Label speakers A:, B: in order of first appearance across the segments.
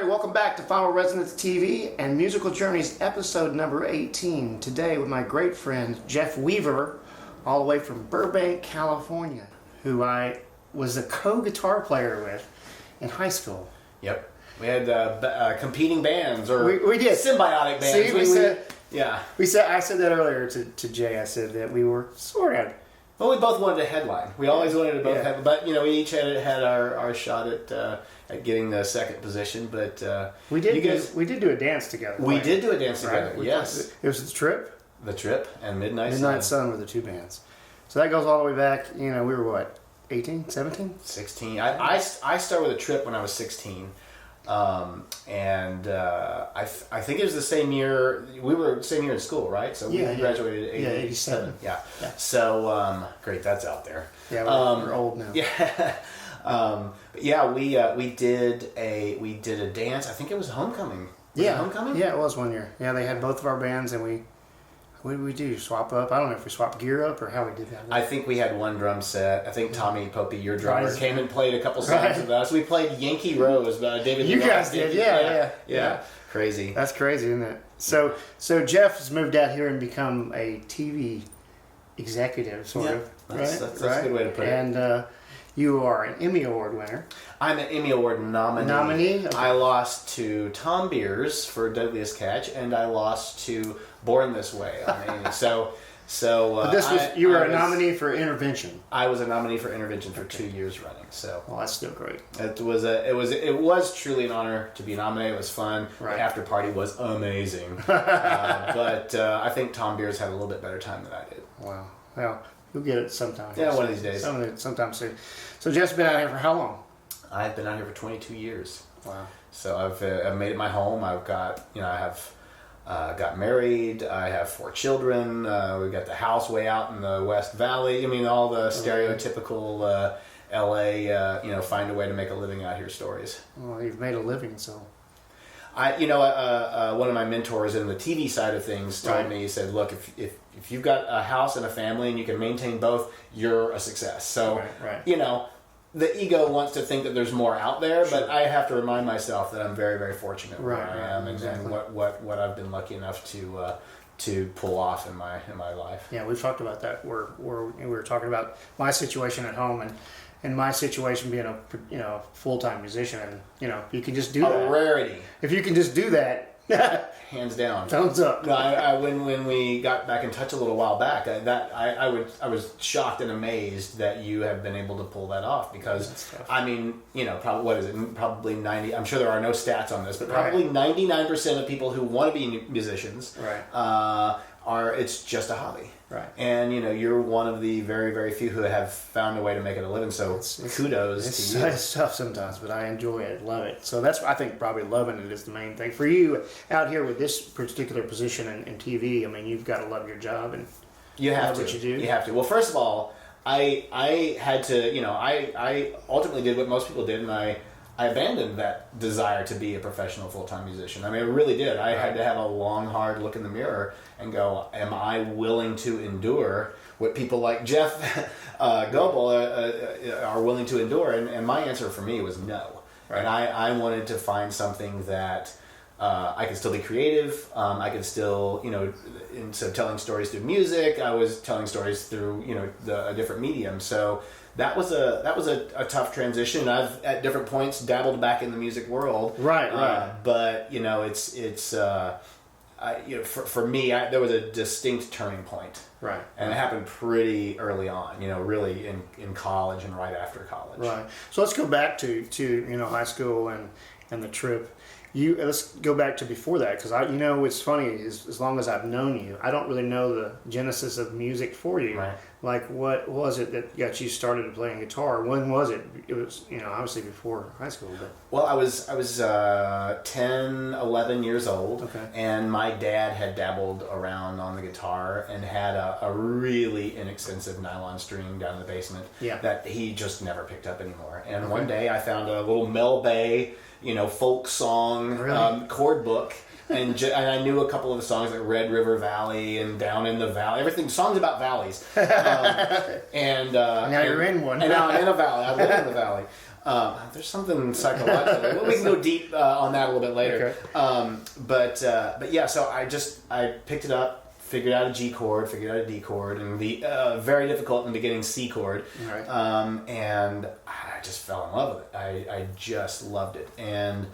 A: everybody. Welcome back to Final Resonance TV and Musical Journeys episode number 18. Today with my great friend Jeff Weaver, all the way from Burbank, California, who I was a co-guitar player with in high school.
B: Yep. We had competing bands, or
A: we did.
B: Symbiotic bands.
A: See, I said that earlier to Jay. I said that we were sort of.
B: Well, we both wanted to headline. We always wanted to both headline, but we each had our shot at getting the second position. But
A: we did do a dance together.
B: We did do a dance together.
A: Right?
B: Yes,
A: it was the Trip.
B: The Trip and Midnight
A: Sun were the two bands. So that goes all the way back. We were what, 18, 17?
B: 16. I started with a Trip when I was 16. I think it was the same year. We were the same year in school, right? So we graduated in 87. Yeah. So great, that's out there.
A: Yeah, we're old now.
B: Yeah. We did a dance. I think it was Homecoming. Was it Homecoming?
A: Yeah, it was one year. Yeah, they had both of our bands, and what did we do? Swap up? I don't know if we swapped gear up or how we did that.
B: I think we had one drum set. I think Tommy Popey, your drummer, came and played a couple songs with us. We played Yankee Rose by David.
A: You guys did, yeah.
B: Crazy.
A: That's crazy, isn't it? So Jeff has moved out here and become a TV executive, sort of.
B: That's a good way to put it.
A: And you are an Emmy Award winner.
B: I'm an Emmy Award nominee. Okay. I lost to Tom Beers for Deadliest Catch, and I lost to Born This Way.
A: But you were a nominee for Intervention.
B: I was a nominee for Intervention for 2 years running. So
A: well, that's still great.
B: It was truly an honor to be nominated. It was fun.
A: Right.
B: The after party was amazing. But I think Tom Beers had a little bit better time than I did.
A: Wow. Well, you'll get it sometime.
B: Yeah, one of these days.
A: Sometime soon. So Jeff's been out here for how long?
B: I've been out here for 22 years.
A: Wow.
B: So I've made it my home. I've got got married. I have 4 children. We got the house way out in the West Valley. I mean, all the stereotypical LA, find a way to make a living out here stories.
A: Well, you've made a living, so.
B: One of my mentors in the TV side of things told me, he said, look, if you've got a house and a family and you can maintain both, you're a success. So, the ego wants to think that there's more out there, but I have to remind myself that I'm very, very fortunate where I am and what I've been lucky enough to pull off in my life.
A: Yeah, we've talked about that. We were talking about my situation at home and my situation being a full-time musician, and you can just do that.
B: A rarity.
A: If you can just do that.
B: Hands down.
A: Thumbs up.
B: No, when we got back in touch a little while back, I was shocked and amazed that you have been able to pull that off, because I mean, probably what is it? Probably 90. I'm sure there are no stats on this, but probably 99% of people who want to be musicians, it's just a hobby.
A: Right.
B: And you're one of the very, very few who have found a way to make it a living. So kudos to you.
A: It's tough sometimes, but I enjoy it, love it. So that's, I think, probably loving it is the main thing for you out here with this particular position in TV. I mean, you've got to love your job and
B: you have
A: love
B: to.
A: What you do.
B: You have to. Well, first of all, I had to. I ultimately did what most people did, and I abandoned that desire to be a professional full-time musician. I mean, I really did. I had to have a long, hard look in the mirror and go, am I willing to endure what people like Jeff Goebel are willing to endure? And my answer for me was no. Right. And I wanted to find something that I could still be creative. I could still, instead of telling stories through music, I was telling stories through, a different medium. So that was a tough transition. I've at different points dabbled back in the music world.
A: Right.
B: But it's for me, there was a distinct turning point.
A: Right.
B: And it happened pretty early on. Really in college and right after college.
A: Right. So let's go back to high school and the Trip. Let's go back to before that, because what's funny is, as long as I've known you, I don't really know the genesis of music for you.
B: Right.
A: Like, what was it that got you started playing guitar? When was it? It was, obviously before high school. But
B: well, I was 10, 11 years old, and my dad had dabbled around on the guitar and had a really inexpensive nylon string down in the basement that he just never picked up anymore. And one day I found a little Mel Bay, folk song chord book. And I knew a couple of the songs like Red River Valley and Down in the Valley, everything, songs about valleys.
A: Now you're in one.
B: And now I'm in a valley. I live in the valley. There's something psychological. We can go deep on that a little bit later.
A: Okay.
B: But yeah, so I picked it up, figured out a G chord, figured out a D chord, and the very difficult in the beginning C chord.
A: Right.
B: And I just fell in love with it. I just loved it. And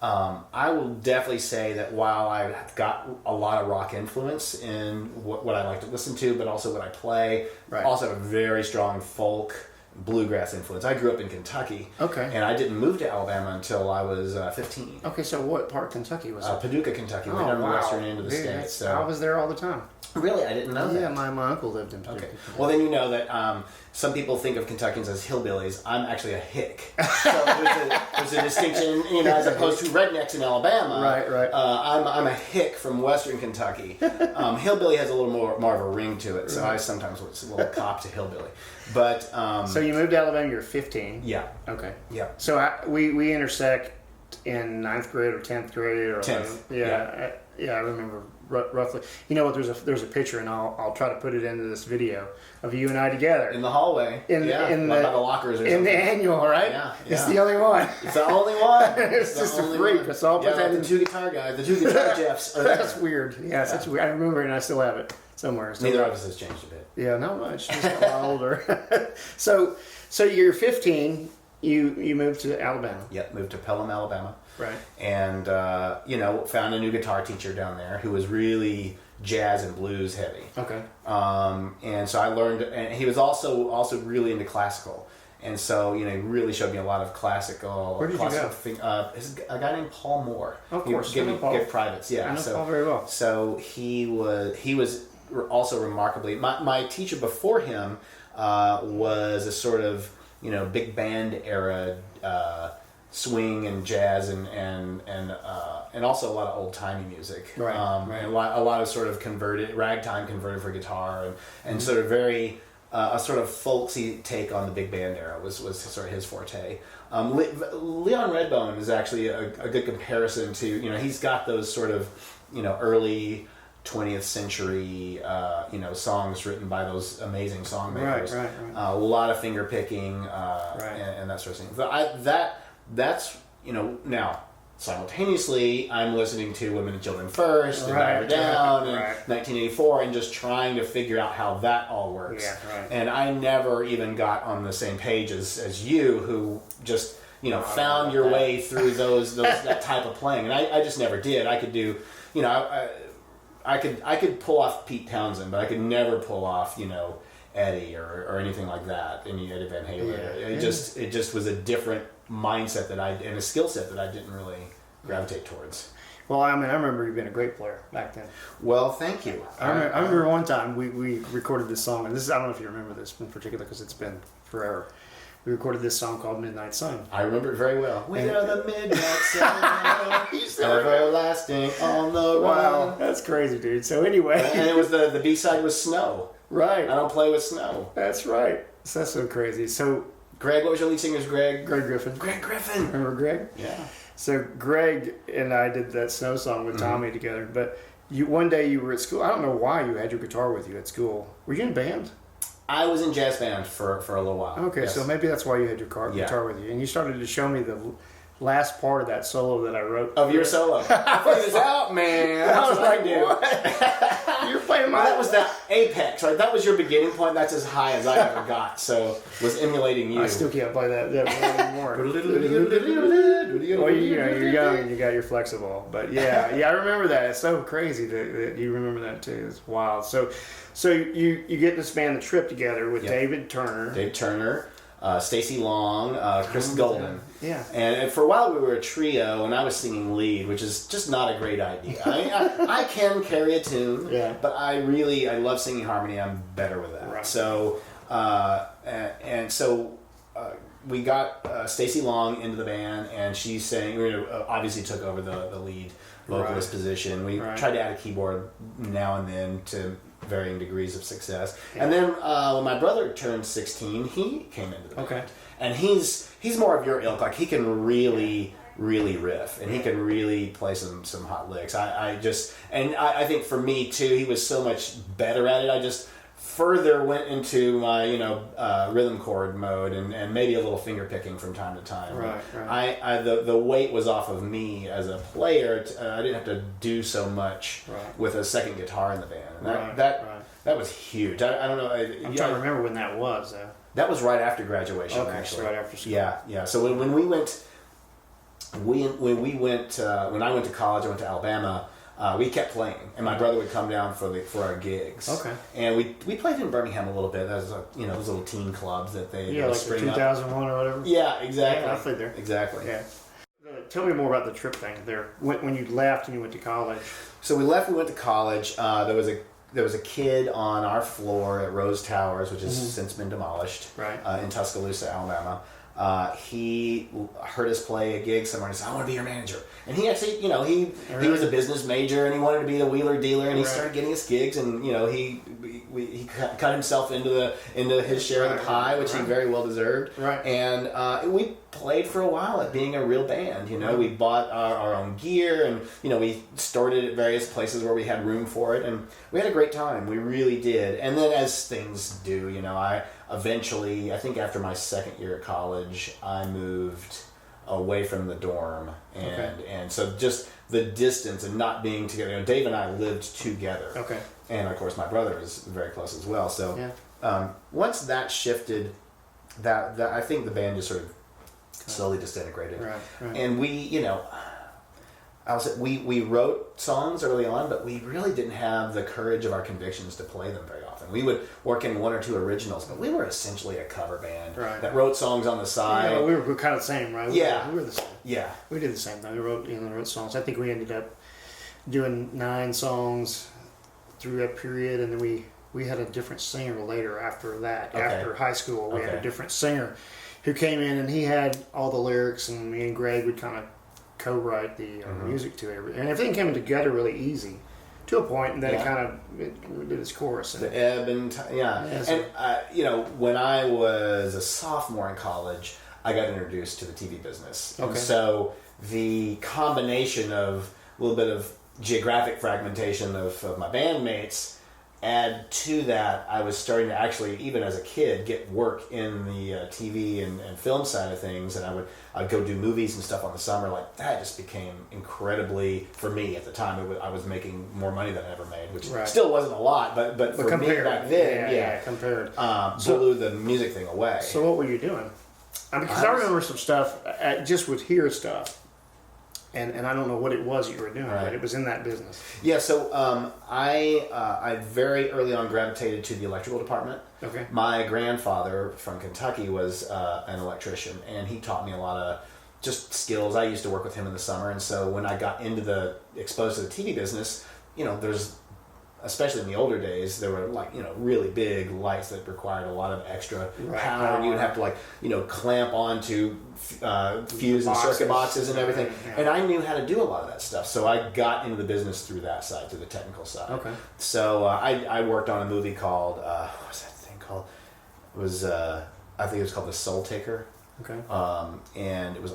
B: I will definitely say that while I've got a lot of rock influence in what I like to listen to, but also what I play,
A: Right.
B: also have a very strong folk bluegrass influence. I grew up in Kentucky.
A: Okay.
B: And I didn't move to Alabama until I was 15.
A: Okay, so what part of Kentucky was it?
B: Paducah, Kentucky, right on the western end of the state.
A: I
B: So
A: was there all the time.
B: really, I didn't know
A: Yeah,
B: that.
A: my uncle lived in Paducah.
B: Okay. Well, then you know that some people think of Kentuckians as hillbillies. I'm actually a hick. So there's a distinction, as opposed to rednecks in Alabama.
A: Right.
B: I'm a hick from Western Kentucky. Hillbilly has a little more of a ring to it, so I sometimes will cop to hillbilly. But
A: So you moved to Alabama, you're 15.
B: yeah,
A: Okay.
B: yeah.
A: So we intersect in 9th grade or 10th grade or
B: 10th,
A: 11th. Yeah, I remember roughly. You know what? There's a picture, and I'll try to put it into this video of you and I together
B: In the hallway.
A: in
B: by the lockers or
A: in
B: something.
A: the annual, right?
B: Yeah,
A: It's
B: yeah.
A: the only one.
B: It's the only one.
A: It's
B: the
A: just a
B: only
A: freak.
B: one.
A: So I'll put
B: Yeah,
A: that
B: the
A: in.
B: two guitar guys, the two guitar Jeffs. Are there.
A: That's weird. Yeah, such weird. I remember it, and I still have it somewhere. So
B: Neither of us has changed a bit.
A: Yeah, not much. Just a lot older. So you're 15. You moved to Alabama.
B: Yep, moved to Pelham, Alabama.
A: Right.
B: And found a new guitar teacher down there who was really jazz and blues heavy.
A: Okay.
B: And so I learned, and he was also really into classical. And so, he really showed me a lot of classical.
A: Where did you go?
B: A guy named Paul Moore.
A: Of course,
B: He would
A: I know Paul.
B: give privates. Yeah.
A: I know
B: so,
A: Paul very well.
B: So he was also remarkably. My teacher before him was a sort of big band era swing and jazz and also a lot of old timey music.
A: Right, right.
B: And a lot of sort of ragtime converted for guitar and sort of very a sort of folksy take on the big band era was sort of his forte. Leon Redbone is actually a good comparison to he's got those sort of early 20th century songs written by those amazing songmakers.
A: Right.
B: A lot of finger picking and that sort of thing. But that's now simultaneously I'm listening to Women and Children First and Diver Down and 1984 and just trying to figure out how that all works.
A: Yeah, right.
B: And I never even got on the same page as you, who just found your way through that type of playing, and I just never did. I could do I could pull off Pete Townsend, but I could never pull off Eddie or anything like that. Any Eddie Van Halen.
A: Yeah.
B: It just was a different mindset and a skill set that I didn't really gravitate towards.
A: Well, I remember you being a great player back then.
B: Well, thank you.
A: I remember one time we recorded this song, and I don't know if you remember this in particular because it's been forever. We recorded this song called Midnight Sun.
B: I remember it very well. We
A: And-
B: are the midnight sun,
A: You still remember?
B: everlasting on the
A: Wow,
B: run.
A: that's crazy, dude. So anyway,
B: And it was the B-side was Snow.
A: right,
B: I don't play with snow.
A: that's right. So that's so crazy. So
B: Greg, what was your lead singer's Greg?
A: Greg Griffin.
B: Greg Griffin.
A: Remember Greg?
B: Yeah.
A: So Greg and I did that Snow song with Tommy together. But one day you were at school. I don't know why you had your guitar with you at school. Were you in band?
B: I was in jazz band for a little while.
A: Okay,
B: Yes.
A: so maybe that's why you had your
B: Yeah.
A: guitar with you. And you started to show me the last part of that solo that I wrote.
B: Of your solo. I figured this out, man.
A: I was like,
B: do.
A: what? You're playing my...
B: Well, that was the apex, right? That was your beginning point. That's as high as I ever got. So was emulating you.
A: I still can't play that anymore. Well, you're young and you're flexible, but yeah, I remember that. It's so crazy that you remember that too. It's wild. So you get this band, The Trip, together with
B: Yeah.
A: David Turner.
B: Dave Turner, Stacy Long, Chris Golden.
A: Yeah.
B: And for a while we were a trio, and I was singing lead, which is just not a great idea. I can carry a tune,
A: Yeah.
B: but I love singing harmony. I'm better with that.
A: Right.
B: So we got Stacy Long into the band, and she sang. Obviously took over the lead vocalist position. We tried to add a keyboard now and then to varying degrees of success.
A: Yeah.
B: And then when my brother turned 16, he came into the band.
A: Okay.
B: And he's more of your ilk. Like he can really riff, and he can really play some hot licks. I think for me too, he was so much better at it. I just further went into my rhythm chord mode and maybe a little finger picking from time to time.
A: Right.
B: The weight was off of me as a player. I didn't have to do so much with a second guitar in the band. And that was huge. I don't know.
A: I'm trying to remember when that was, though.
B: That was right after graduation.
A: Okay,
B: actually.
A: so right after school.
B: Yeah. So when we went, when I went to college, I went to Alabama. We kept playing, and my brother would come down for our gigs.
A: Okay.
B: And we played in Birmingham a little bit. That was those little teen clubs that they
A: like
B: spring
A: the 2001
B: up.
A: or whatever.
B: Yeah, exactly.
A: Yeah, I played there.
B: Exactly.
A: Yeah. Tell me more about the trip thing there. When you left and you went to college.
B: So we left. We went to college. There was a kid on our floor at Rose Towers, which has since been demolished.
A: Right.
B: In Tuscaloosa, Alabama. He heard us play a gig somewhere and said, "I want to be your manager." And he actually, he was a business major and he wanted to be the wheeler dealer, and he started getting us gigs, and he cut himself into his share of the pie, which he very well deserved.
A: Right.
B: And we played for a while at being a real band. We bought our own gear, and we stored it at various places where we had room for it, and we had a great time. We really did. And then, as things do, I eventually, I think after my second year at college, I moved away from the dorm, and so just the distance and not being together. Dave and I lived together.
A: Okay.
B: And of course, my brother is very close as well. So once that shifted, that I think the band just sort of slowly disintegrated.
A: Right.
B: And we wrote songs early on, but we really didn't have the courage of our convictions to play them very often. We would work in one or two originals, but we were essentially a cover band that wrote songs on the side.
A: Yeah, we were kind of the same, right?
B: Yeah.
A: We were the same.
B: Yeah.
A: We did the same thing. We wrote songs. I think we ended up doing 9 songs through that period, and then we had a different singer later after that. Okay. After high school, we had a different singer who came in, and he had all the lyrics, and me and Greg would kind of co-write the music to everything, and everything came together really easy to a point, and then it did its course.
B: The ebb and and when I was a sophomore in college, I got introduced to the TV business, and so the combination of a little bit of geographic fragmentation of my bandmates. Add to that, I was starting to actually, even as a kid, get work in the TV and film side of things, and I'd go do movies and stuff on the summer. Like that just became incredibly, for me at the time. I was making more money than I ever made, which still wasn't a lot, but for me back then,
A: compared,
B: blew the music thing away.
A: So what were you doing? Because I remember some stuff. I just would hear stuff. And I don't know what it was you were doing, but it was in that business.
B: Yeah, so I very early on gravitated to the electrical department.
A: Okay.
B: My grandfather from Kentucky was an electrician, and he taught me a lot of just skills. I used to work with him in the summer, and so when I got exposed to the TV business, there's, especially in the older days, there were really big lights that required a lot of extra power. You would have to clamp onto fuse and circuit boxes and everything. Yeah. And I knew how to do a lot of that stuff, so I got into the business through that side, through the technical side.
A: Okay.
B: So I worked on a movie called what was that thing called? It was I think it was called The Soul Taker.
A: Okay.
B: And it was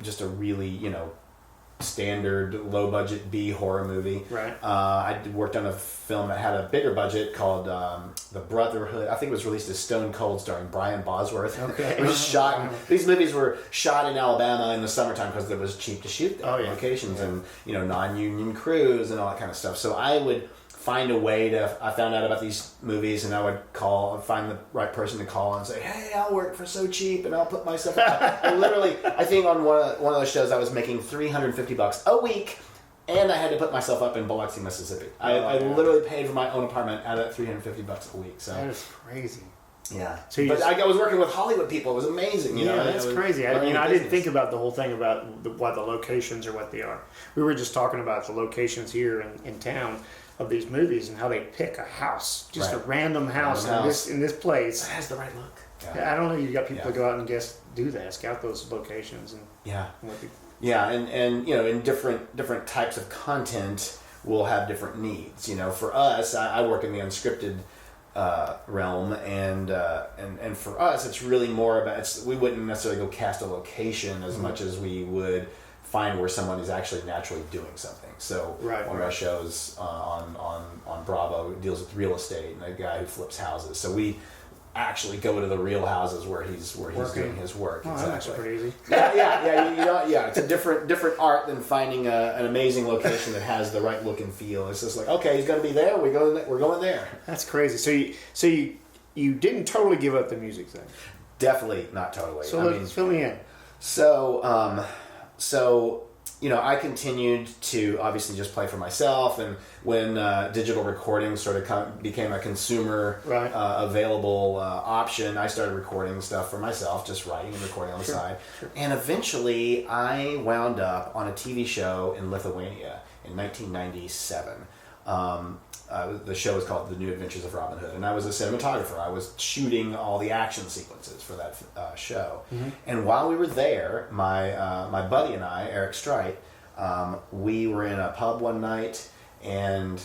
B: just a really standard low budget B horror movie.
A: Right.
B: I worked on a film that had a bigger budget called The Brotherhood. I think it was released as Stone Cold, starring Brian Bosworth.
A: Okay.
B: It was shot. These movies were shot in Alabama in the summertime because it was cheap to shoot locations and non-union crews and all that kind of stuff. So I would find a way I found out about these movies, and I would find the right person to call and say, "Hey, I'll work for so cheap, and I'll put myself." And literally, I think on one of those shows, I was making $350 a week, and I had to put myself up in Biloxi, Mississippi. I literally paid for my own apartment out of $350 a week. So
A: that is crazy.
B: Yeah, so I was working with Hollywood people. It was amazing.
A: That's crazy. I didn't think about the whole thing about what the locations or what they are. We were just talking about the locations here in town of these movies and how they pick a house, just a random house in this place.
B: That has the right look.
A: Yeah. I don't know. You got people to go out and scout those locations and
B: and in different types of content will have different needs. For us, I work in the unscripted realm, and for us, it's really more about we wouldn't necessarily go cast a location as much as we would find where someone is actually naturally doing something. So one of our shows on Bravo deals with real estate and a guy who flips houses. So we actually go to the real houses where he's doing his work.
A: Oh,
B: exactly.
A: that's pretty easy.
B: Yeah. It's a different art than finding an amazing location that has the right look and feel. It's just like, okay, he's going to be there. We're going there.
A: That's crazy. So you didn't totally give up the music then?
B: Definitely not totally.
A: So let's fill me in.
B: So I continued to obviously just play for myself, and when digital recording sort of became a consumer available option, I started recording stuff for myself, just writing and recording on the side. Sure. And eventually I wound up on a TV show in Lithuania in 1997. The show was called The New Adventures of Robin Hood, and I was a cinematographer. I was shooting all the action sequences for that show. Mm-hmm. And while we were there, my buddy and I, Eric Streit, we were in a pub one night, and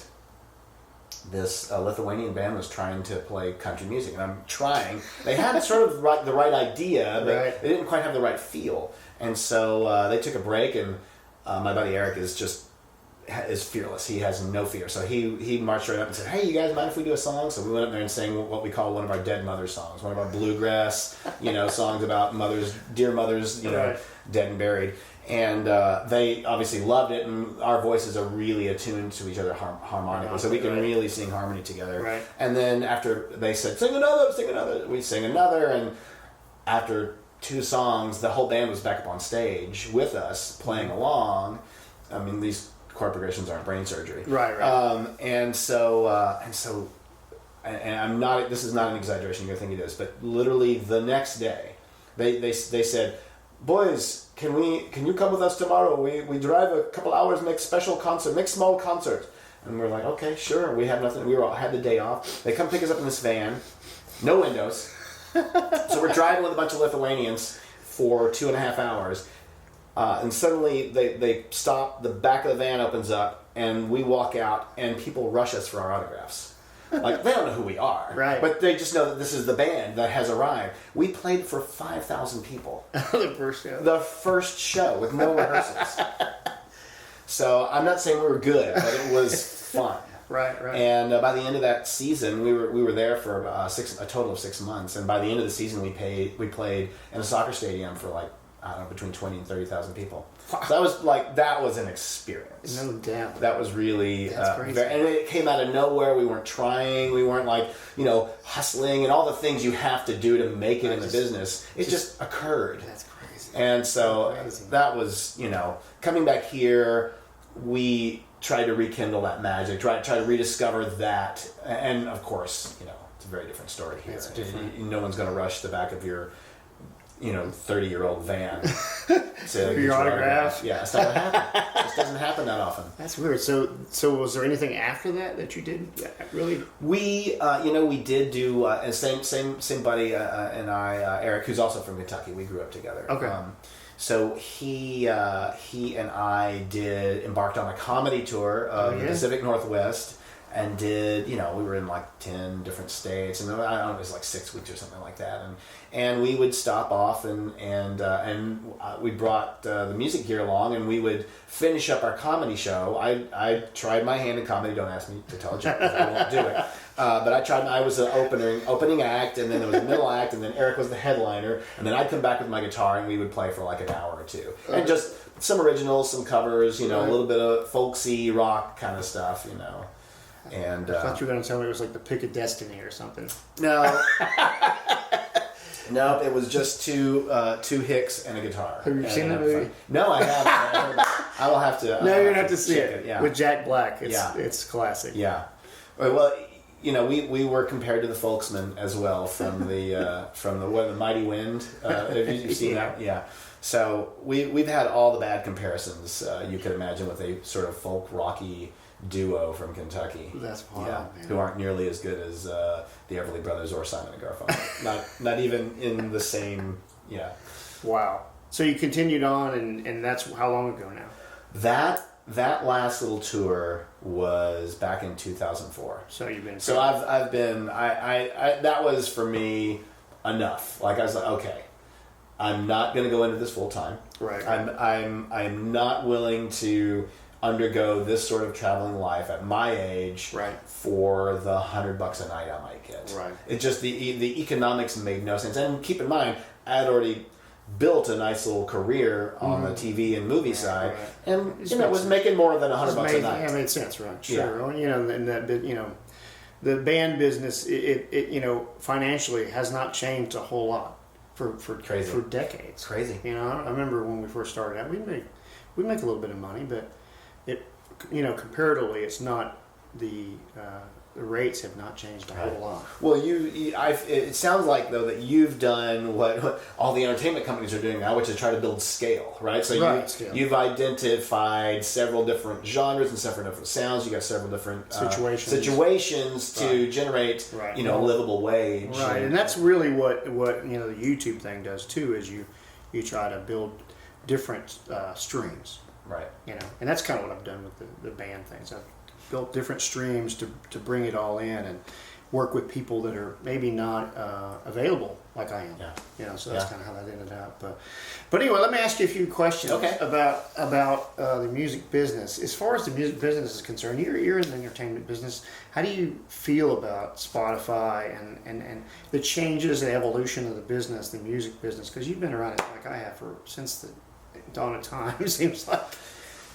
B: this Lithuanian band was trying to play country music, and I'm trying. They had sort of the right idea, but they didn't quite have the right feel. And so they took a break, and my buddy Eric is fearless. He has no fear. So he marched right up and said, "Hey, you guys mind if we do a song?" So we went up there and sang what we call one of our dead mothers songs, one of our bluegrass, songs about mothers, dear mothers, dead and buried. And they obviously loved it, and our voices are really attuned to each other harmonically, so we can really sing harmony together. Right. And then after they said, sing another, we sing another, and after 2 songs, the whole band was back up on stage with us, playing along. I mean, these chord progressions aren't brain surgery. Right. And I'm not, this is not an exaggeration, you're going to think it is, but literally the next day, they said, "Boys, can you come with us tomorrow? We drive a couple hours, make small concert." And we're like, "Okay, sure." We had nothing. Had the day off. They come pick us up in this van, no windows. So we're driving with a bunch of Lithuanians for 2.5 hours. And suddenly they stop, the back of the van opens up, and we walk out, and people rush us for our autographs. Like, they don't know who we are, right? But they just know that this is the band that has arrived. We played for 5,000 people. The first show with no rehearsals. So I'm not saying we were good, but it was fun. Right. And by the end of that season, we were there for a total of 6 months. And by the end of the season, we played in a soccer stadium for between 20 and 30,000 people. So that was an experience. No doubt. That was really, that's crazy. And it came out of nowhere. We weren't trying. We weren't hustling and all the things you have to do to make it in the business. It just occurred. That's crazy. And so that was, coming back here, we tried to rekindle that magic, try to rediscover that. And of course, it's a very different story here. It's different. No one's going to rush the back of your 30-year-old van to your autograph. Yeah, it's not gonna happen. It just doesn't happen that often. That's weird. So was there anything after that you did? Yeah, really? We, we did do, and same buddy and I, Eric, who's also from Kentucky. We grew up together. Okay. So he and I embarked on a comedy tour of the Pacific Northwest. And did, we were in 10 different states, and I don't know, it was 6 weeks or something like that. And we would stop off and we brought the music gear along, and we would finish up our comedy show. I tried my hand in comedy. Don't ask me to tell a joke, I won't do it. But I tried. I was the opening act, and then there was a middle act, and then Eric was the headliner, and then I'd come back with my guitar, and we would play for an hour or two, and just some originals, some covers, a little bit of folksy rock kind of stuff, And I thought you were going to tell me it was the Pick of Destiny or something. No. No, it was just two Hicks and a guitar. Have you seen that movie? No, I haven't. I will have to. You're going to have to see it. Yeah. With Jack Black. It's classic. Yeah. Well, we were compared to the Folksmen as well from the Mighty Wind. Have you seen that? Yeah. So we've had all the bad comparisons you could imagine with a sort of folk rocky duo from Kentucky. That's wild, man. Who aren't nearly as good as the Everly Brothers or Simon and Garfunkel. not even in the same. Yeah. Wow. So you continued on, and that's how long ago now? That last little tour was back in 2004. So you've been. So I've been. I that was for me enough. I was like, okay, I'm not going to go into this full time.
A: Right.
B: I'm not willing to undergo this sort of traveling life at my age
A: Right.
B: for the $100 a night I might get.
A: Right.
B: It just the economics made no sense. And keep in mind, I had already built a nice little career on the TV and movie side,
A: right.
B: and
A: It
B: you know,
A: makes
B: was
A: sense.
B: making more than $100 a
A: Made,
B: night.
A: yeah, made sense, right? Sure.
B: Yeah.
A: Well, you know, and that bit, you know, the band business, it you know, financially has not changed a whole lot for
B: Crazy.
A: for decades.
B: It's crazy.
A: You know, I remember when we first started out, we make a little bit of money, but it, you know, comparatively, it's not the rates have not changed a whole lot.
B: Well, it sounds like though that you've done what all the entertainment companies are doing now, which is try to build scale, right? So
A: Scale.
B: you've identified several different genres and several different sounds. You got several different situations to generate,
A: Right.
B: you know, a livable wage.
A: Right, and that's really what you know the YouTube thing does too. Is you try to build different streams.
B: Right.
A: You know, and that's kind of what I've done with the band things. I've built different streams to bring it all in and work with people that are maybe not available like I am.
B: Yeah.
A: You know, so that's
B: Yeah.
A: kind of how that ended up. But anyway, let me ask you a few questions
B: Okay.
A: about the music business. As far as the music business is concerned, you're in the entertainment business. How do you feel about Spotify and the changes, the evolution of the business, the music business? Because you've been around it like I have since the dawn of time. It seems like.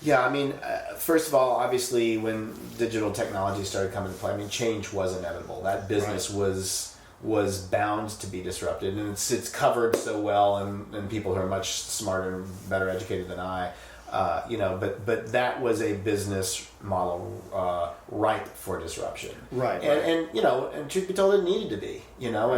B: Yeah, I mean, first of all, obviously, when digital technology started coming into play, I mean, change was inevitable. That business was bound to be disrupted, and it's covered so well, and people who are much smarter and better educated than I, you know. But that was a business model ripe for disruption.
A: Right.
B: And you know, and truth be told, it needed to be. You know,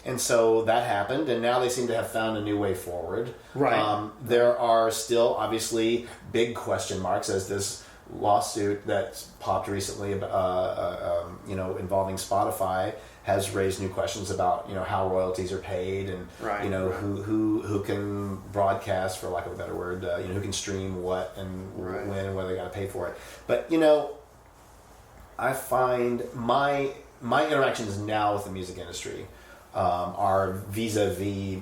B: and so that happened, and now they seem to have found a new way forward.
A: Right.
B: There are still obviously big question marks as this lawsuit that's popped recently, you know, involving Spotify has raised new questions about, you know, how royalties are paid and
A: Right,
B: you know
A: right.
B: who can broadcast, for lack of a better word, you know, who can stream what and
A: Right.
B: when and whether they got to pay for it. But you know, I find my interactions now with the music industry are vis-a-vis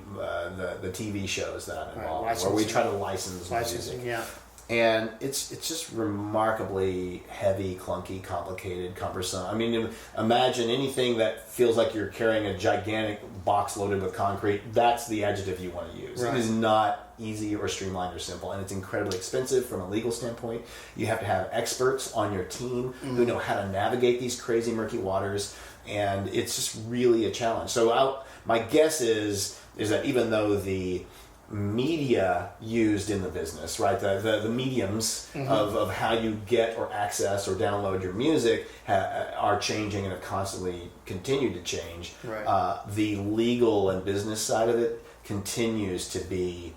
B: the TV shows that I'm involved in, where we try to license
A: Licensing,
B: music.
A: yeah.
B: And it's just remarkably heavy, clunky, complicated, cumbersome. I mean, imagine anything that feels like you're carrying a gigantic box loaded with concrete. That's the adjective you want to use.
A: Right.
B: It is not easy or streamlined or simple, and it's incredibly expensive from a legal standpoint. You have to have experts on your team who know how to navigate these crazy, murky waters, and it's just really a challenge. So my guess is that even though the media used in the business, right? The mediums of how you get or access or download your music are changing and have constantly continued to change.
A: Right.
B: The legal and business side of it continues to be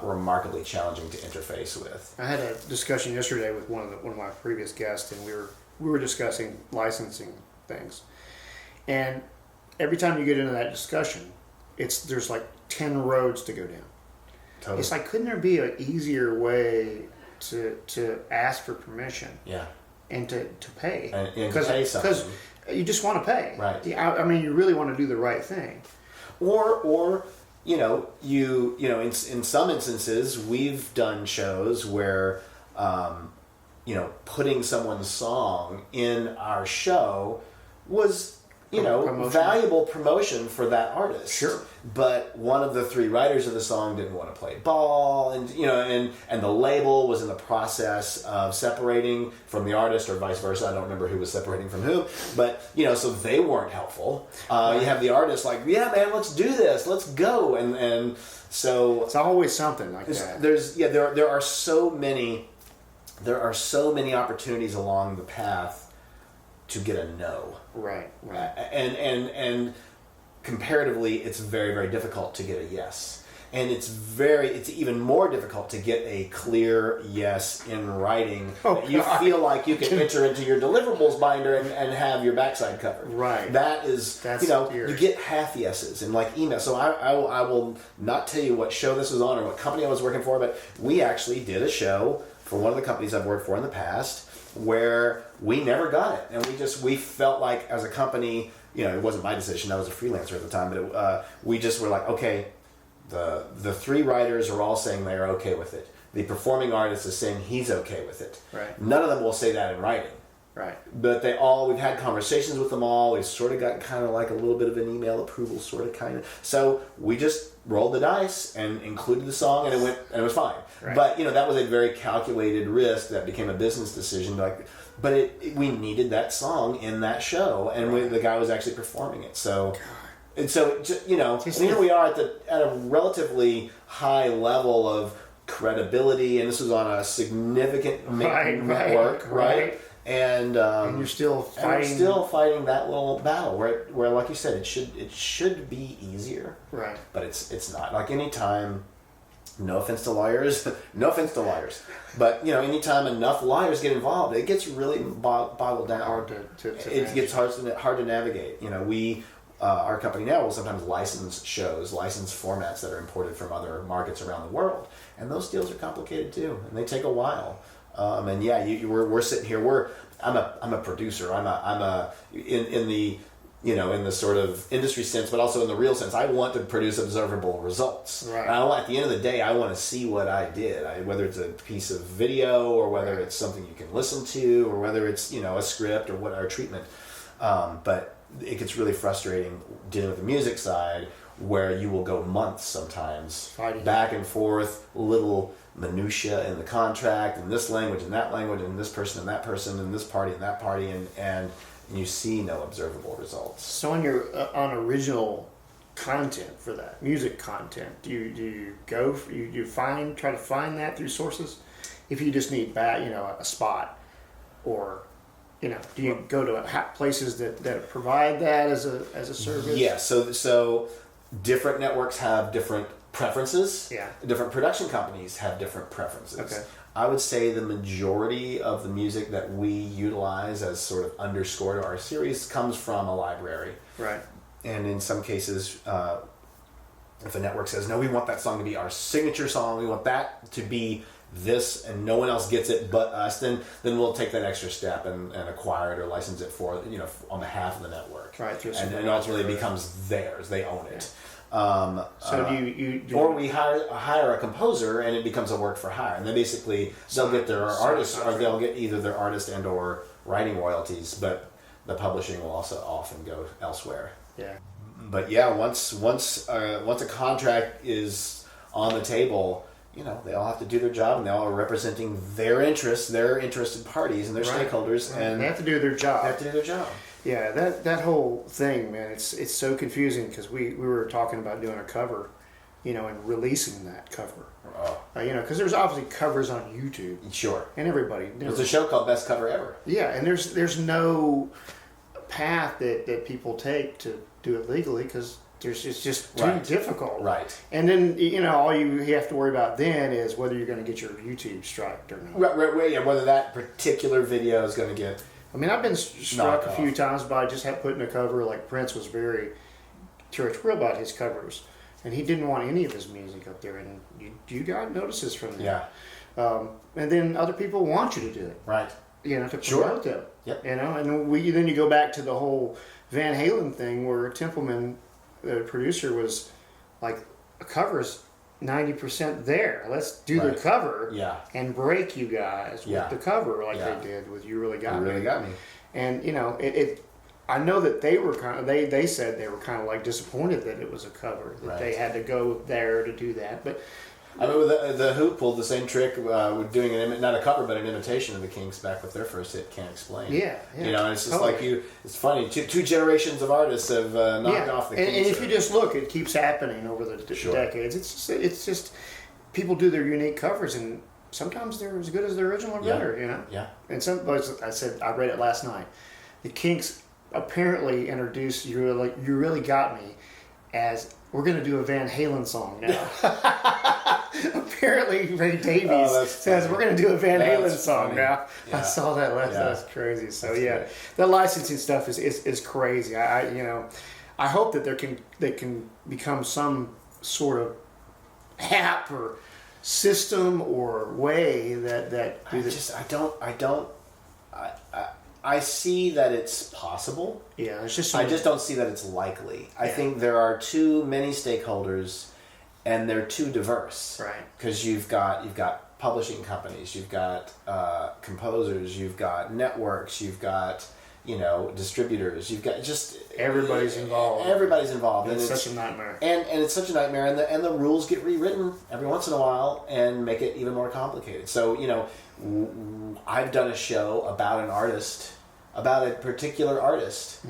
B: remarkably challenging to interface with.
A: I had a discussion yesterday with one of my previous guests, and we were discussing licensing things. And every time you get into that discussion, there's like 10 roads to go down.
B: Totally.
A: It's like, couldn't there be an easier way to ask for permission
B: Yeah.
A: and to pay?
B: And to pay something.
A: Because you just want to pay.
B: Right.
A: I mean, you really want to do the right thing.
B: Or you know, in some instances we've done shows where you know, putting someone's song in our show was, you know,
A: Promotion.
B: valuable promotion for that artist.
A: Sure.
B: But one of the three writers of the song didn't want to play ball, and you know, and the label was in the process of separating from the artist, or vice versa. I don't remember who was separating from who, but you know, so they weren't helpful. You have the artist like, yeah, man, let's do this, let's go, and so
A: It's always something like that.
B: there are so many opportunities along the path to get a no.
A: Right.
B: And comparatively, it's very, very difficult to get a yes. And it's even more difficult to get a clear yes in writing that you feel like you can enter into your deliverables binder and have your backside covered.
A: Right.
B: That's you know, you get half yeses in like email. So I will not tell you what show this was on or what company I was working for, but we actually did a show for one of the companies I've worked for in the past where we never got it, and we felt like as a company, it wasn't my decision. I was a freelancer at the time, but we just were like, okay, the three writers are all saying they are okay with it. The performing artist is saying he's okay with it.
A: Right.
B: None of them will say that in writing.
A: Right.
B: But we've had conversations with them all. We've sort of got kind of like a little bit of an email approval, sort of, kind of. So we just rolled the dice and included the song, and it was fine.
A: Right.
B: But that was a very calculated risk that became a business decision. But we needed that song in that show, and the guy was actually performing it. So. And so, and here we are at a relatively high level of credibility, and this was on a significant network, right? And
A: you're still fighting.
B: And we're still fighting that little battle where, like you said, it should be easier,
A: right?
B: But it's not. Like anytime, no offense to lawyers, but anytime enough lawyers get involved, it gets really boggled down.
A: Hard to
B: it gets hard to navigate. Our company now will sometimes license shows, license formats that are imported from other markets around the world, and those deals are complicated too, and they take a while. We're sitting here. I'm a producer. In the sort of industry sense, but also in the real sense. I want to produce observable results.
A: Right.
B: At the end of the day, I want to see what I did. Whether it's a piece of video or whether it's something you can listen to or whether it's a script or whatever treatment. But it gets really frustrating dealing with the music side, where you will go months sometimes
A: fighting
B: back and forth, little minutia in the contract, and this language and that language, and this person and that person, and this party and that party, and you see no observable results.
A: So on original content for that music content, do you try to find that through sources? If you just need a spot, or do you go to places that provide that as a service?
B: Yeah. So different networks have different preferences.
A: Yeah.
B: Different production companies have different preferences.
A: Okay.
B: I would say the majority of the music that we utilize as sort of underscore to our series comes from a library.
A: Right.
B: And in some cases, if a network says, no, we want that song to be our signature song, we want that to be this and no one else gets it but us, then we'll take that extra step and acquire it or license it for on behalf of the network.
A: Right.
B: And ultimately it becomes theirs. They own it.
A: Yeah. So
B: or we hire a composer and it becomes a work for hire, and then basically they'll get their artist, or they'll get either their artist and or writing royalties, but the publishing will also often go elsewhere.
A: Yeah.
B: But yeah, once a contract is on the table, they all have to do their job, and they all are representing their interests, their interested parties, and their stakeholders, and
A: they have to do their job.
B: They have to do their job.
A: Yeah, that whole thing, man, it's so confusing because we were talking about doing a cover, and releasing that cover.
B: Oh.
A: Because there's obviously covers on YouTube.
B: Sure.
A: And everybody.
B: There's a show called Best Cover Ever.
A: Yeah, and there's no path that people take to do it legally because it's just too difficult.
B: Right.
A: And then, all you have to worry about then is whether you're going to get your YouTube striked or not.
B: Right, yeah, whether that particular video is going to get...
A: I mean, I've been struck a few times by just putting a cover. Like Prince was very territorial about his covers, and he didn't want any of his music up there. And you got notices from them.
B: Yeah.
A: And then other people want you to do it.
B: Right.
A: To promote them.
B: Yep.
A: And then you go back to the whole Van Halen thing where Templeman, the producer, was like, a cover's 90% there. Let's do the cover and break you guys with the cover like they did with You Really Got Me.
B: You Really Got Me.
A: And, I know that they were they said they were kind of like disappointed that it was a cover, that they had to go there to do that. But
B: I mean, the Who pulled the same trick with doing not a cover, but an imitation of the Kinks back with their first hit, Can't Explain.
A: Yeah.
B: And it's just it's funny. Two generations of artists have knocked off the Kinks.
A: And if you just look, it keeps happening over the decades. It's just people do their unique covers, and sometimes they're as good as the original or better,
B: Yeah.
A: And I read it last night. The Kinks apparently introduced You Really Got Me as, we're going to do a Van Halen song now. Apparently Ray Davies says we're going to do a Van Halen song now. Yeah. I saw that last night. That's crazy. So the licensing stuff is crazy. I hope that they can become some sort of app or system or way that
B: I don't I see that it's possible.
A: Yeah, it's just.
B: I just don't see that it's likely. I think there are too many stakeholders, and they're too diverse.
A: Right.
B: Because you've got publishing companies, you've got composers, you've got networks, you've got distributors, you've got just
A: Everybody's involved.
B: Everybody's involved,
A: It's
B: and
A: such a nightmare.
B: And it's such a nightmare, and the rules get rewritten every once in a while and make it even more complicated. So I've done a show about an artist, about a particular artist,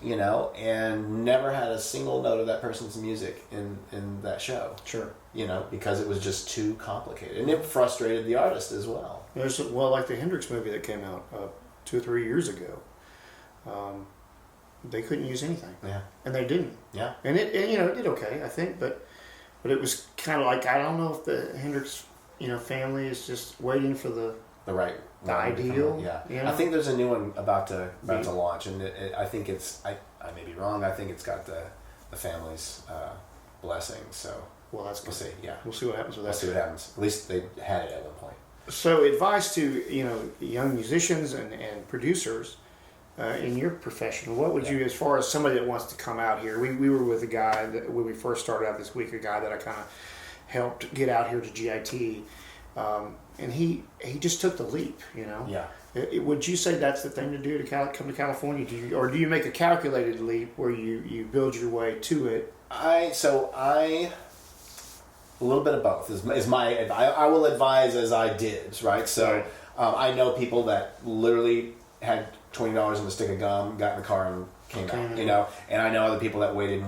B: and never had a single note of that person's music in that show.
A: Sure.
B: Because it was just too complicated, and it frustrated the artist as well.
A: Like the Hendrix movie that came out 2 or 3 years ago. They couldn't use anything.
B: Yeah.
A: And they didn't.
B: Yeah.
A: And it did okay, I think, but it was kind of like, I don't know if the Hendrix, family is just waiting for the
B: right
A: the ideal.
B: Yeah. I think there's a new one about to launch, and I think it's I may be wrong. I think it's got the family's blessing. So
A: well, that's good.
B: We'll see. Yeah.
A: We'll see what happens with that.
B: We'll see what happens. At least they had it at one point.
A: So advice to young musicians and producers. In your profession, what would you, as far as somebody that wants to come out here, we were with a guy that when we first started out this week, a guy that I kind of helped get out here to GIT, and he just took the leap,
B: Yeah.
A: Would you say that's the thing to do to come to California? Do you make a calculated leap where you build your way to it?
B: A little bit of both is my I will advise as I did, right? So I know people that literally had $20 in a stick of gum, got in the car and came out, and I know other people that waited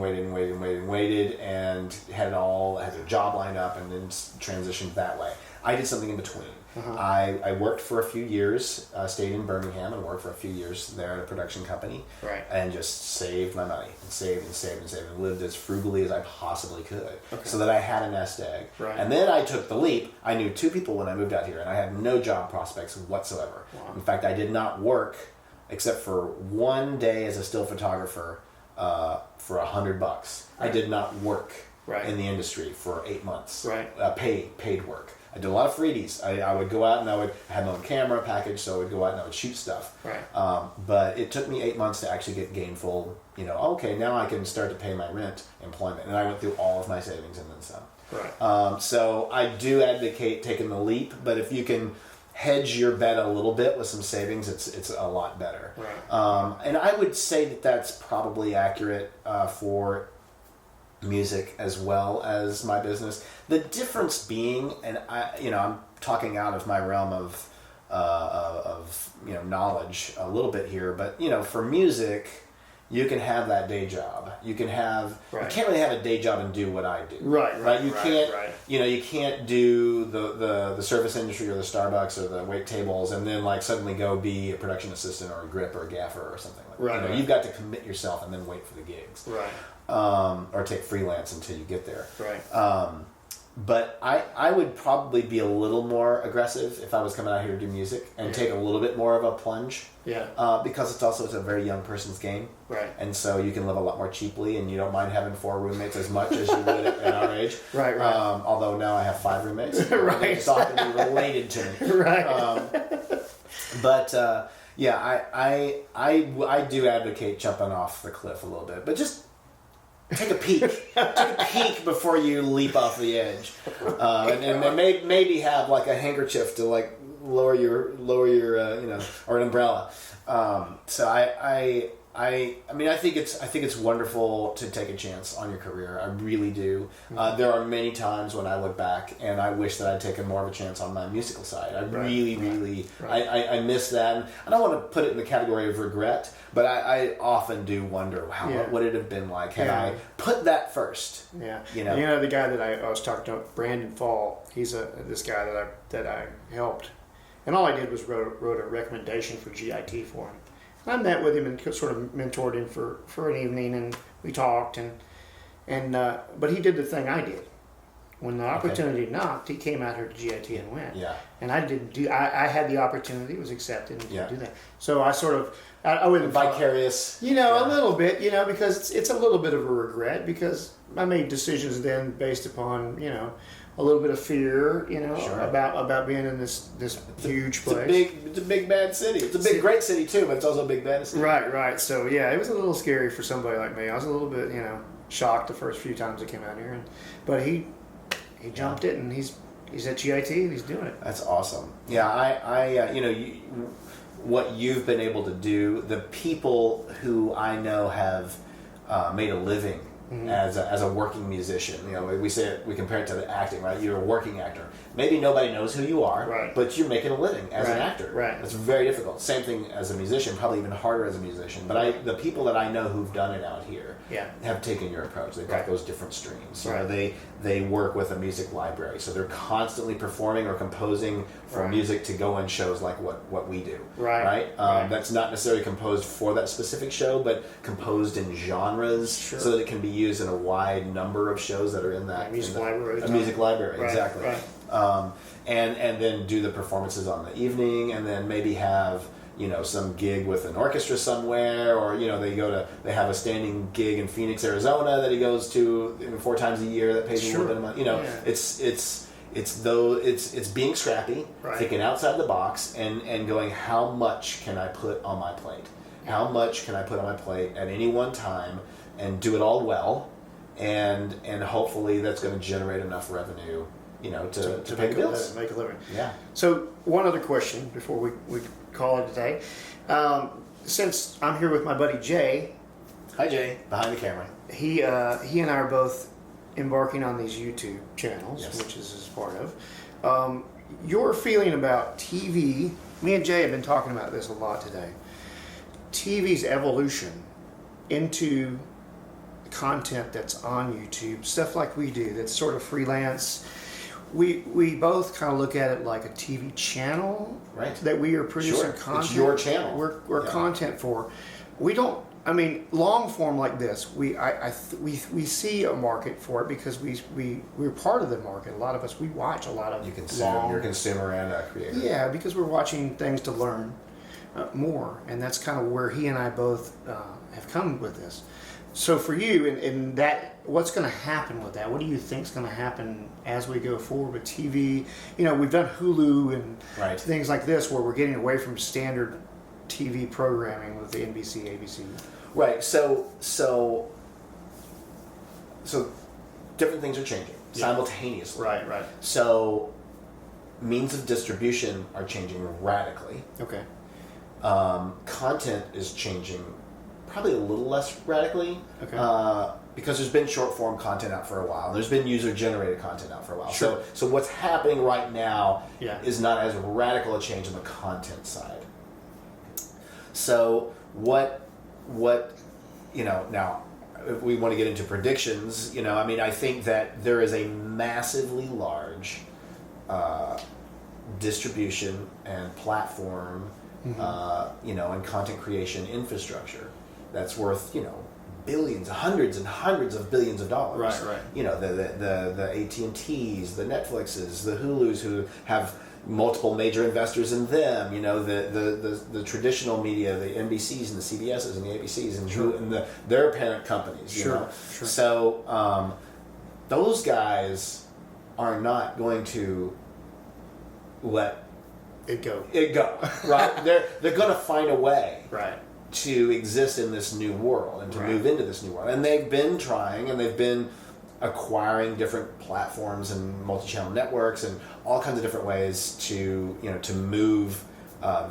B: and had their job lined up and then transitioned that way. I did something in between. I worked for a few years, stayed in Birmingham and worked for a few years there at a production company,
A: right? And
B: just saved my money and saved and lived as frugally as I possibly could, so that I had a nest egg.
A: Right.
B: And then I took the leap. I knew 2 people when I moved out here, and I had no job prospects whatsoever.
A: Wow.
B: In fact, I did not work except for one day as a still photographer for $100. I did not work in the industry for 8 months.
A: Right.
B: Paid work. I did a lot of freebies. I would go out and I had my own camera package, so I would go out and I would shoot stuff.
A: Right.
B: But it took me 8 months to actually get gainful. Okay, now I can start to pay my rent, employment, and I went through all of my savings and then some.
A: Right.
B: So I do advocate taking the leap, but if you can hedge your bet a little bit with some savings, it's a lot better.
A: Right.
B: And I would say that that's probably accurate for music as well as my business. The difference being, and I'm talking out of my realm of knowledge a little bit here, but for music, you can have that day job. You can have you can't really have a day job and do what I do.
A: Right.
B: You can't you can't do the service industry or the Starbucks or the wait tables and then suddenly go be a production assistant or a grip or a gaffer or something like that. You've got to commit yourself and then wait for the gigs.
A: Right.
B: Or take freelance until you get there.
A: Right.
B: But I would probably be a little more aggressive if I was coming out here to do music and take a little bit more of a plunge.
A: Yeah.
B: Because it's a very young person's game.
A: Right.
B: And so you can live a lot more cheaply and you don't mind having 4 roommates as much as you would at our age.
A: Right.
B: Although now I have 5 roommates.
A: Right.
B: It's often related to me.
A: Right.
B: But I do advocate jumping off the cliff a little bit. But just take a peek. Take a peek before you leap off the edge, and maybe have a handkerchief to lower your or an umbrella. So I mean I think it's wonderful to take a chance on your career. I really do. There are many times when I look back and I wish that I'd taken more of a chance on my musical side. I really I miss that. And I don't want to put it in the category of regret, but I often do wonder, wow, what would it have been like had I put that first?
A: Yeah. The guy that I was talking to, Brandon Fall, he's this guy that I helped. And all I did was wrote a recommendation for GIT for him. I met with him and sort of mentored him for an evening, and we talked, and but he did the thing I did. When the opportunity knocked, he came out here to GIT and went.
B: Yeah.
A: And I didn't do. I had the opportunity, it was accepted, and didn't do that. So I sort of I wouldn't
B: vicarious.
A: A little bit, because it's a little bit of a regret because I made decisions then based upon a little bit of fear,
B: Sure.
A: about being in this huge place.
B: It's a big bad city. It's a big great city too, but it's also a big bad city.
A: Right. So yeah, it was a little scary for somebody like me. I was a little bit, shocked the first few times I came out here, but he jumped it, and he's at GIT and he's doing it.
B: That's awesome. Yeah, what you've been able to do, the people who I know have made a living as a working musician. We compare it to the acting, right? You're a working actor. Maybe nobody knows who you are,
A: right,
B: but you're making a living as an actor.
A: Right.
B: It's very difficult. Same thing as a musician, probably even harder as a musician. But the people that I know who've done it out here have taken your approach. They've got those different streams. They work with a music library, so they're constantly performing or composing for music to go in shows like what we do. Right. That's not necessarily composed for that specific show, but composed in genres so that it can be used in a wide number of shows that are in that
A: music library.
B: A music library,
A: right,
B: exactly.
A: Right.
B: And then do the performances on the evening, and then maybe have some gig with an orchestra somewhere, or they have a standing gig in Phoenix, Arizona that he goes to 4 times a year that pays him a little bit of money. It's being scrappy, thinking outside the box, and going, how much can I put on my plate? How much can I put on my plate at any one time, and do it all well, and hopefully that's going to generate enough revenue to pay the bills.
A: Make a living.
B: Yeah.
A: So one other question before we call it a day. Since I'm here with my buddy Jay.
B: Hi Jay, behind the camera.
A: He and I are both embarking on these YouTube channels, which is his part of. Your feeling about TV, me and Jay have been talking about this a lot today. TV's evolution into content that's on YouTube, stuff like we do, that's sort of freelance. We both kind of look at it like a TV channel that we are producing content.
B: It's your channel.
A: We're content for. We don't. I mean, long form like this. We see a market for it because we're part of the market. A lot of us we watch a lot of.
B: You're a consumer and a creator.
A: Yeah, because we're watching things to learn more, and that's kind of where he and I both have come with this. So for you, in that, what's going to happen with that? What do you think is going to happen as we go forward with TV? We've done Hulu and things like this where we're getting away from standard TV programming with the NBC, ABC.
B: Right. So different things are changing simultaneously.
A: Right.
B: So means of distribution are changing radically.
A: Okay.
B: Content is changing probably a little less radically, because there's been short form content out for a while. There's been user generated content out for a while.
A: Sure.
B: So what's happening right now is not as radical a change on the content side. So what now if we want to get into predictions, I think that there is a massively large distribution and platform and content creation infrastructure that's worth billions, hundreds and hundreds of billions of dollars.
A: Right.
B: The AT&Ts, the Netflixes, the Hulus who have multiple major investors in them. The traditional media, the NBCs and the CBSs and the ABCs and their parent companies.
A: Sure.
B: So those guys are not going to let it go. Right. They're going to find a way.
A: Right.
B: To exist in this new world and to move into this new world. And they've been trying, and they've been acquiring different platforms and multi-channel networks and all kinds of different ways to move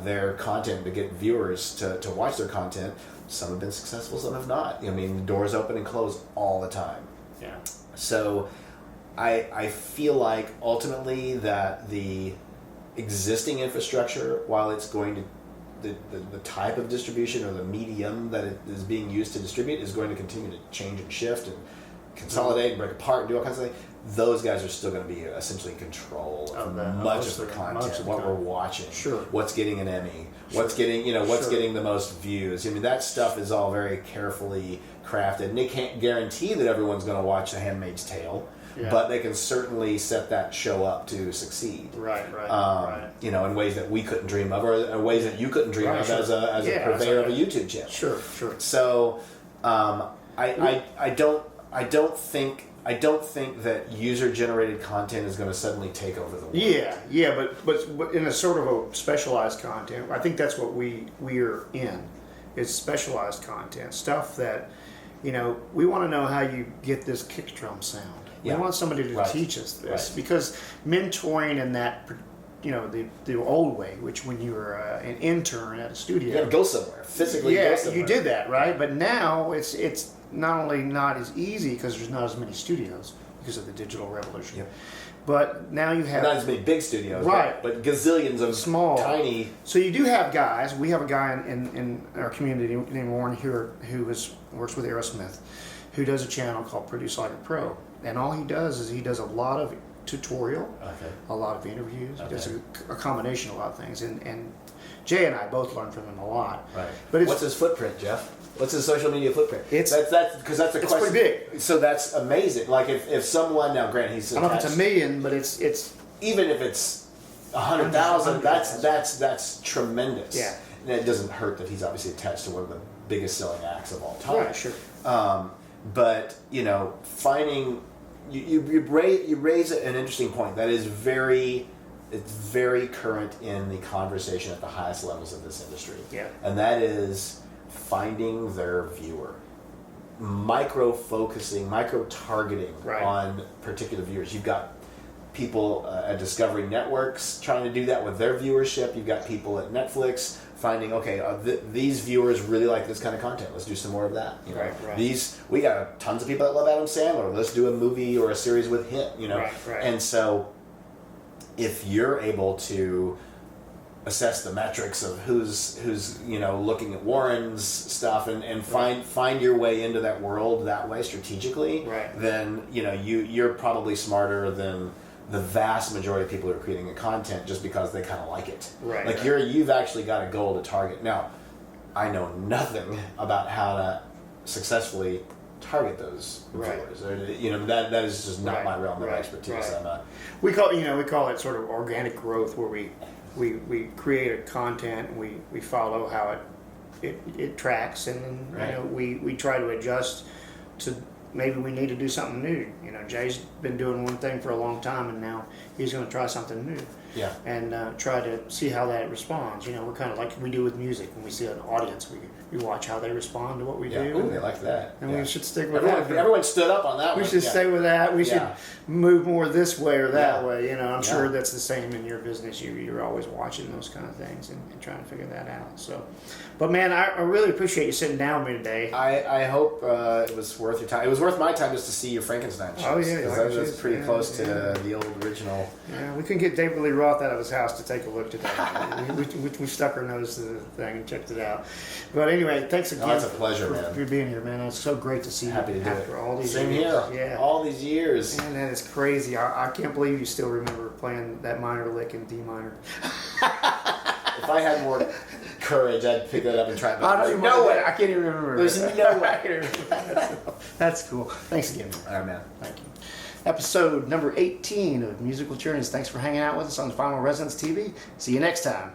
B: their content, to get viewers to watch their content. Some have been successful, some have not. Doors open and close all the time.
A: Yeah.
B: So I feel like ultimately that the existing infrastructure, while it's going to the type of distribution or the medium that it is being used to distribute is going to continue to change and shift and consolidate and break apart and do all kinds of things. Those guys are still going to be essentially in control of much of the content, what we're watching, what's getting an Emmy, what's getting getting the most views. That stuff is all very carefully crafted, and they can't guarantee that everyone's going to watch The Handmaid's Tale. Yeah. But they can certainly set that show up to succeed.
A: Right.
B: In ways that we couldn't dream of, or ways that you couldn't dream of as a purveyor of a YouTube channel.
A: Sure.
B: So, I I don't think that user-generated content is going to suddenly take over the world.
A: Yeah, but in a sort of a specialized content, I think that's what we are in. It's specialized content, stuff that, we want to know how you get this kick drum sound.
B: Yeah.
A: We want somebody to
B: Right.
A: teach us this
B: Right.
A: because mentoring in that, the old way, which when you were an intern at a studio,
B: You got to go somewhere, physically go
A: yeah,
B: somewhere.
A: you did that, right? But now it's not only not as easy because there's not as many studios because of the digital revolution.
B: Yep.
A: But now you have
B: Not as many big studios,
A: Right.
B: but gazillions of
A: Small.
B: tiny.
A: So you do have guys. We have a guy in our community named Warren here who works with Aerosmith, who does a channel called Produce Like a Pro, and all he does is he does a lot of tutorial,
B: Okay.
A: a lot of interviews. He does
B: Okay.
A: a combination of a lot of things, and Jay and I both learn from him a lot.
B: Right.
A: But it's
B: What's his footprint, Jeff? What's his social media footprint?
A: It's-
B: that's because that's a
A: it's
B: question.
A: pretty big.
B: So that's amazing. Like if someone now, granted, he's
A: I don't know if it's
B: attached-
A: a million, but it's
B: even if it's 100,000,
A: Hundreds.
B: that's tremendous.
A: Yeah.
B: And it doesn't hurt that he's obviously attached to one of the biggest selling acts of all time.
A: right. Sure.
B: But finding you raise an interesting point that is it's very current in the conversation at the highest levels of this industry.
A: Yeah.
B: And that is finding their viewer, micro focusing, micro targeting
A: Right.
B: on particular viewers. You've got people at Discovery Networks trying to do that with their viewership. You've got people at Netflix finding, okay, these viewers really like this kind of content. Let's do some more of that.
A: Right.
B: We got tons of people that love Adam Sandler. Let's do a movie or a series with him.
A: Right.
B: And so, if you're able to assess the metrics of who's looking at Warren's stuff and find your way into that world that way strategically,
A: Right.
B: then you're probably smarter than the vast majority of people who are creating the content just because they kind of like it.
A: Right,
B: Like
A: right.
B: you've actually got a goal to target. Now, I know nothing about how to successfully target those
A: Right.
B: viewers. That is just not
A: Right,
B: my realm of
A: right,
B: expertise.
A: right.
B: I'm not.
A: We call it sort of organic growth, where we create a content and we follow how it tracks, and then
B: Right.
A: we try to adjust to maybe we need to do something new. Jay's been doing one thing for a long time, and now he's going to try something new.
B: Yeah.
A: And try to see how that responds. We're kind of like we do with music. When we see an audience, we watch how they respond to what we
B: Yeah.
A: do.
B: Ooh, they like that.
A: And
B: Yeah.
A: we should stick with
B: Everyone,
A: that.
B: everyone stood up on that
A: We
B: one.
A: should
B: Yeah.
A: stay with that. We should
B: Yeah.
A: move more this way or that
B: Yeah.
A: way. I'm
B: Yeah.
A: sure that's the same in your business. You're always watching those kind of things and trying to figure that out. So, but man, I really appreciate you sitting down with me today.
B: I hope it was worth your time. It was worth my time just to see your Frankenstein shows.
A: Oh, yeah,
B: 'cause
A: like
B: that was
A: shows,
B: pretty
A: yeah,
B: close to
A: yeah.
B: the old original.
A: Yeah, we couldn't get David Lee Roth out of his house to take a look today. we stuck our nose to the thing and checked it out. But anyway, thanks again.
B: it's a pleasure, man.
A: for being here, man. It's so great to see you
B: Happy to do
A: after
B: it.
A: all these
B: Same
A: years.
B: here.
A: Yeah.
B: All these years.
A: Man, that is crazy. I can't believe you still remember playing that minor lick in D minor.
B: If I had more courage, I'd pick that up and try it.
A: I don't
B: There's
A: even
B: no
A: know
B: way.
A: I can't even remember.
B: There's
A: it.
B: no way.
A: I can't remember. That's cool. Thanks again.
B: All right, man.
A: Thank you. Episode number 18 of Musical Journeys. Thanks for hanging out with us on Final Resonance TV. See you next time.